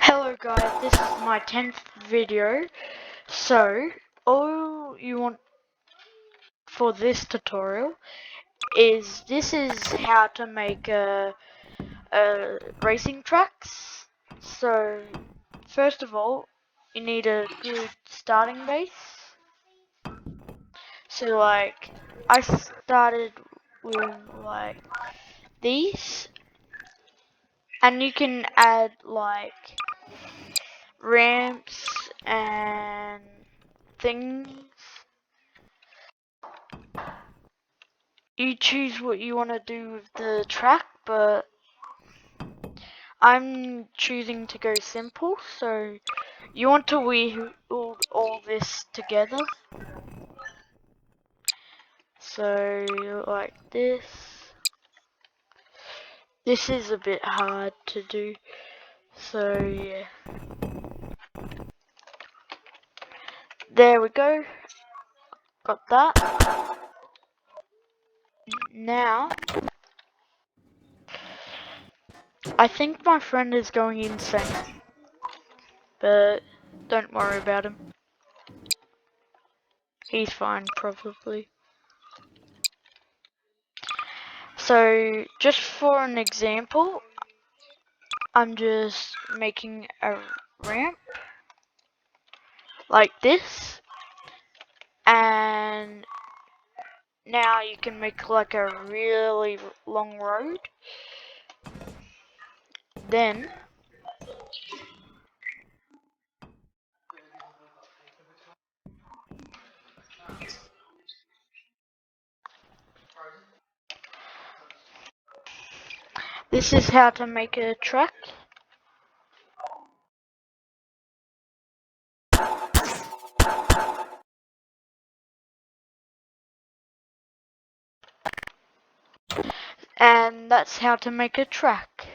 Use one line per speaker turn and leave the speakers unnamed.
Hello guys, this is my 10th video. So, all you want for this tutorial is how to make a racing tracks. So, first of all, you need a good starting base. So like, I started with like these, and you can add like ramps and things. You choose what you want to do with the track, but I'm choosing to go simple. So you want to weave all this together. So like this. This is a bit hard to do. So yeah. There we go. Got that. Now, I think my friend is going insane. But don't worry about him. He's fine, probably. So, just for an example, I'm just making a ramp like this, and now you can make like a really long road. Then this is how to make a track. And that's how to make a track.